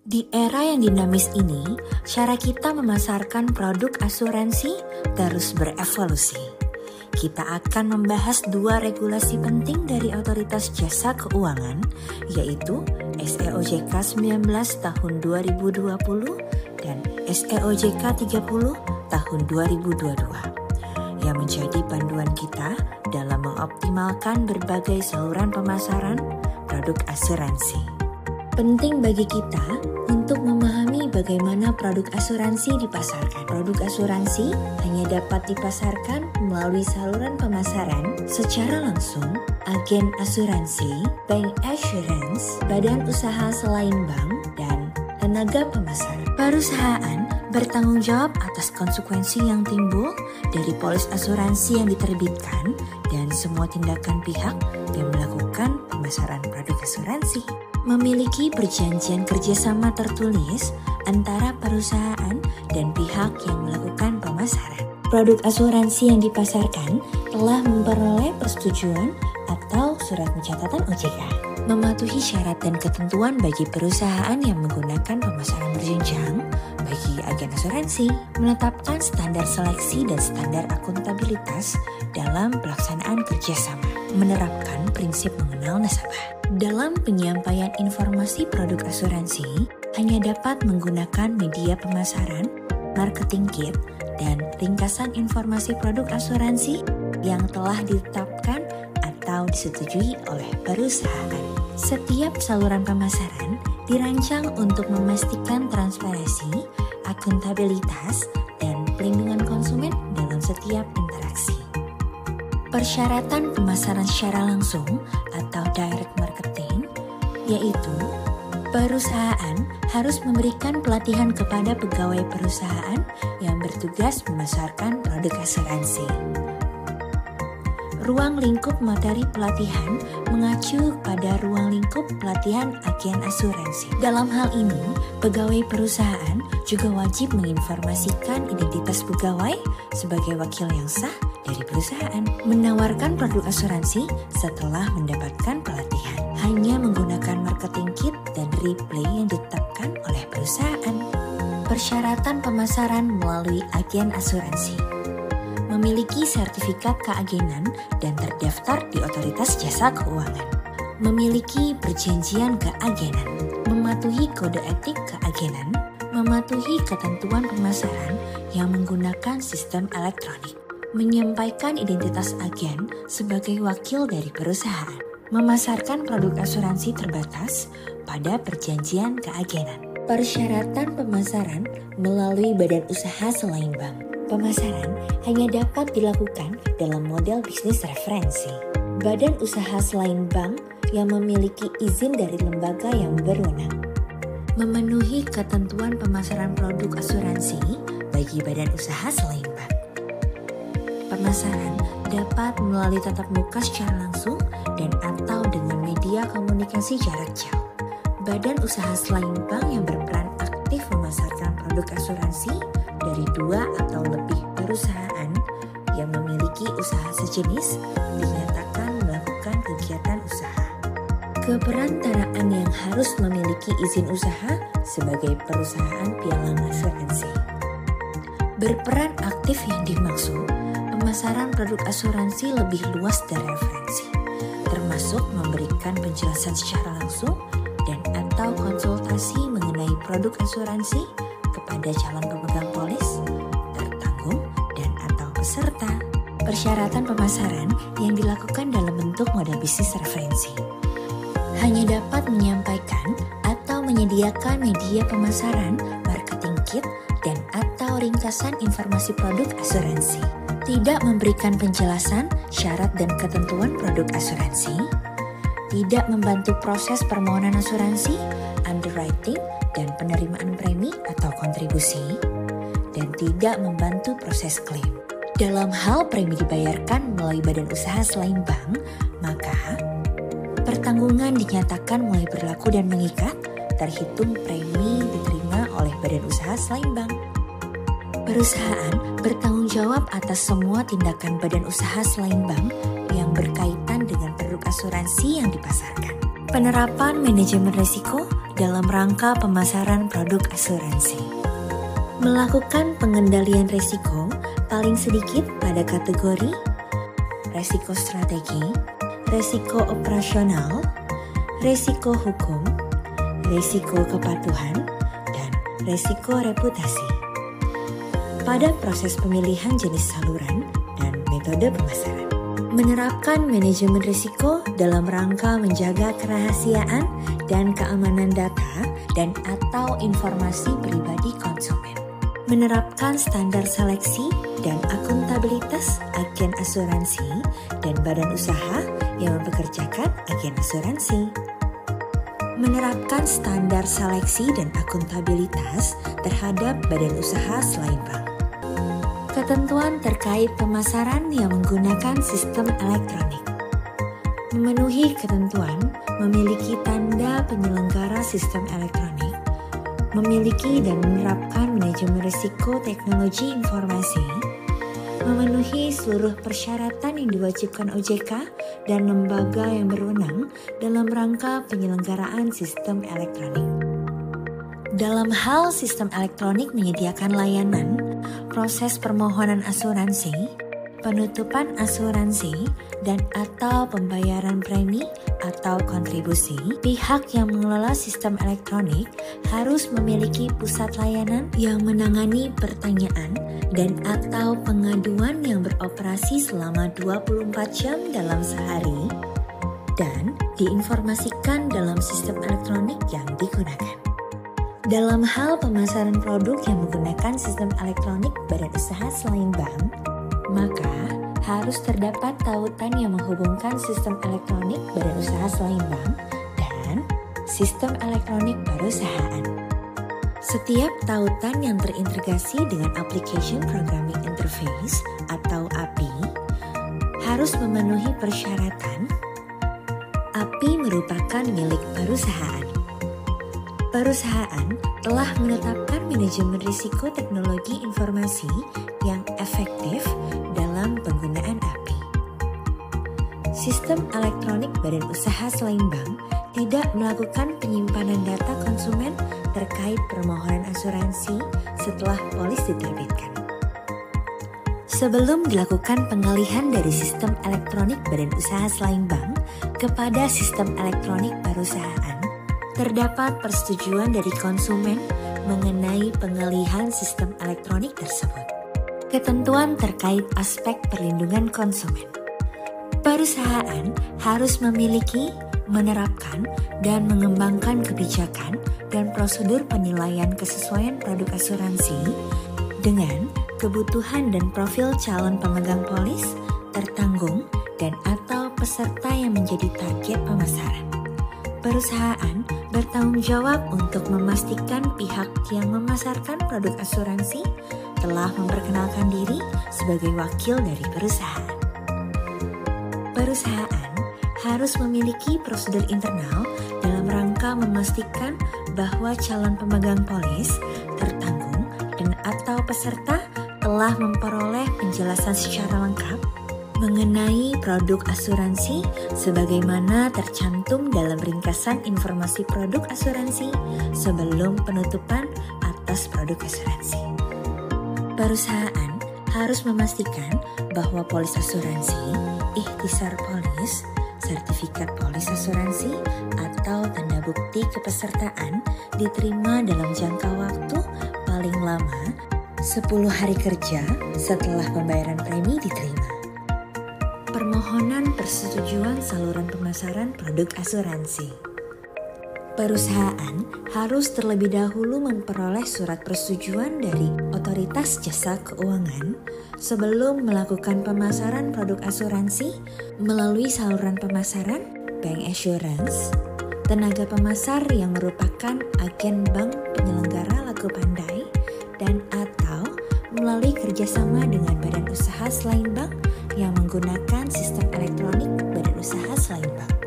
Di era yang dinamis ini, cara kita memasarkan produk asuransi terus berevolusi. Kita akan membahas dua regulasi penting dari Otoritas Jasa Keuangan, yaitu SEOJK 19 tahun 2020 dan SEOJK 30 tahun 2022, yang menjadi panduan kita dalam mengoptimalkan berbagai saluran pemasaran produk asuransi. Penting bagi kita untuk memahami bagaimana produk asuransi dipasarkan. Produk asuransi hanya dapat dipasarkan melalui saluran pemasaran secara langsung, agen asuransi, bank assurance, badan usaha selain bank, dan tenaga pemasar. Perusahaan bertanggung jawab atas konsekuensi yang timbul dari polis asuransi yang diterbitkan dan semua tindakan pihak yang melakukan pemasaran produk asuransi. Memiliki perjanjian kerjasama tertulis antara perusahaan dan pihak yang melakukan pemasaran. Produk asuransi yang dipasarkan telah memperoleh persetujuan atau surat pencatatan OJK. Mematuhi syarat dan ketentuan bagi perusahaan yang menggunakan pemasaran berjenjang bagi agen asuransi. Menetapkan standar seleksi dan standar akuntabilitas dalam pelaksanaan kerjasama. Menerapkan prinsip mengenal nasabah. Dalam penyampaian informasi produk asuransi, hanya dapat menggunakan media pemasaran, marketing kit, dan ringkasan informasi produk asuransi yang telah ditetapkan atau disetujui oleh perusahaan. Setiap saluran pemasaran dirancang untuk memastikan transparansi, akuntabilitas, dan pelindungan konsumen dalam setiap interaksi. Persyaratan pemasaran secara langsung atau direct marketing, yaitu perusahaan harus memberikan pelatihan kepada pegawai perusahaan yang bertugas memasarkan produk asuransi. Ruang lingkup materi pelatihan mengacu pada ruang lingkup pelatihan agen asuransi. Dalam hal ini, pegawai perusahaan juga wajib menginformasikan identitas pegawai sebagai wakil yang sah dari perusahaan. Menawarkan produk asuransi setelah mendapatkan pelatihan. Hanya menggunakan marketing kit dan replay yang ditetapkan oleh perusahaan. Persyaratan pemasaran melalui agen asuransi. Memiliki sertifikat keagenan dan terdaftar di Otoritas Jasa Keuangan. Memiliki perjanjian keagenan. Mematuhi kode etik keagenan. Mematuhi ketentuan pemasaran yang menggunakan sistem elektronik. Menyampaikan identitas agen sebagai wakil dari perusahaan. Memasarkan produk asuransi terbatas pada perjanjian keagenan. Persyaratan pemasaran melalui badan usaha selain bank. Pemasaran hanya dapat dilakukan dalam model bisnis referensi. Badan usaha selain bank yang memiliki izin dari lembaga yang berwenang. Memenuhi ketentuan pemasaran produk asuransi bagi badan usaha selain bank. Pemasaran dapat melalui tatap muka secara langsung dan atau dengan media komunikasi jarak jauh. Badan usaha selain bank yang berperan aktif memasarkan produk asuransi dari 2 atau lebih perusahaan yang memiliki usaha sejenis dinyatakan melakukan kegiatan usaha. Keperantaraan yang harus memiliki izin usaha sebagai perusahaan pialang asuransi. Berperan aktif yang dimaksud pemasaran produk asuransi lebih luas dari referensi, termasuk memberikan penjelasan secara langsung dan atau konsultasi mengenai produk asuransi kepada calon pemegang polis, tertanggung, dan atau peserta. Persyaratan pemasaran yang dilakukan dalam bentuk model bisnis referensi. Hanya dapat menyampaikan atau menyediakan media pemasaran, marketing kit, dan atau ringkasan informasi produk asuransi. Tidak memberikan penjelasan, syarat, dan ketentuan produk asuransi. Tidak membantu proses permohonan asuransi, underwriting, dan penerimaan premi atau kontribusi, dan tidak membantu proses klaim. Dalam hal premi dibayarkan melalui badan usaha selain bank, maka pertanggungan dinyatakan mulai berlaku dan mengikat, terhitung premi diterima oleh badan usaha selain bank. Perusahaan bertanggung jawab atas semua tindakan badan usaha selain bank yang berkaitan dengan produk asuransi yang dipasarkan. Penerapan manajemen risiko dalam rangka pemasaran produk asuransi. Melakukan pengendalian risiko paling sedikit pada kategori risiko strategi, risiko operasional, risiko hukum, risiko kepatuhan, dan risiko reputasi. Pada proses pemilihan jenis saluran dan metode pemasaran, menerapkan manajemen risiko dalam rangka menjaga kerahasiaan dan keamanan data dan atau informasi pribadi konsumen. Menerapkan standar seleksi dan akuntabilitas agen asuransi dan badan usaha yang mempekerjakan agen asuransi. Menerapkan standar seleksi dan akuntabilitas terhadap badan usaha selain bank. Ketentuan terkait pemasaran yang menggunakan sistem elektronik. Memenuhi ketentuan memiliki tanda penyelenggara sistem elektronik, memiliki dan menerapkan manajemen risiko teknologi informasi, memenuhi seluruh persyaratan yang diwajibkan OJK dan lembaga yang berwenang dalam rangka penyelenggaraan sistem elektronik. Dalam hal sistem elektronik menyediakan layanan, proses permohonan asuransi, penutupan asuransi, dan atau pembayaran premi atau kontribusi, pihak yang mengelola sistem elektronik harus memiliki pusat layanan yang menangani pertanyaan dan atau pengaduan yang beroperasi selama 24 jam dalam sehari dan diinformasikan dalam sistem elektronik yang digunakan. Dalam hal pemasaran produk yang menggunakan sistem elektronik badan usaha selain bank, maka harus terdapat tautan yang menghubungkan sistem elektronik badan usaha selain bank dan sistem elektronik perusahaan. Setiap tautan yang terintegrasi dengan Application Programming Interface atau API harus memenuhi persyaratan. API merupakan milik perusahaan. Perusahaan telah menetapkan manajemen risiko teknologi informasi yang efektif dalam penggunaan API. Sistem elektronik badan usaha selain bank tidak melakukan penyimpanan data konsumen terkait permohonan asuransi setelah polis diterbitkan. Sebelum dilakukan pengalihan dari sistem elektronik badan usaha selain bank kepada sistem elektronik perusahaan, terdapat persetujuan dari konsumen mengenai pengalihan sistem elektronik tersebut. Ketentuan terkait aspek perlindungan konsumen. Perusahaan harus memiliki, menerapkan, dan mengembangkan kebijakan dan prosedur penilaian kesesuaian produk asuransi dengan kebutuhan dan profil calon pemegang polis, tertanggung, dan atau peserta yang menjadi target pemasaran. Perusahaan bertanggung jawab untuk memastikan pihak yang memasarkan produk asuransi telah memperkenalkan diri sebagai wakil dari perusahaan. Perusahaan harus memiliki prosedur internal dalam rangka memastikan bahwa calon pemegang polis, tertanggung, dan atau peserta telah memperoleh penjelasan secara lengkap mengenai produk asuransi sebagaimana tercantum dalam ringkasan informasi produk asuransi sebelum penutupan atas produk asuransi. Perusahaan harus memastikan bahwa polis asuransi, ikhtisar polis, sertifikat polis asuransi, atau tanda bukti kepesertaan diterima dalam jangka waktu paling lama 10 hari kerja setelah pembayaran premi diterima. Permohonan persetujuan saluran pemasaran produk asuransi. Perusahaan harus terlebih dahulu memperoleh surat persetujuan dari Otoritas Jasa Keuangan sebelum melakukan pemasaran produk asuransi melalui saluran pemasaran, bank assurance, tenaga pemasar yang merupakan agen bank penyelenggara laku pandai, dan atau melalui kerjasama dengan badan usaha selain bank yang menggunakan sistem elektronik badan usaha selain bank.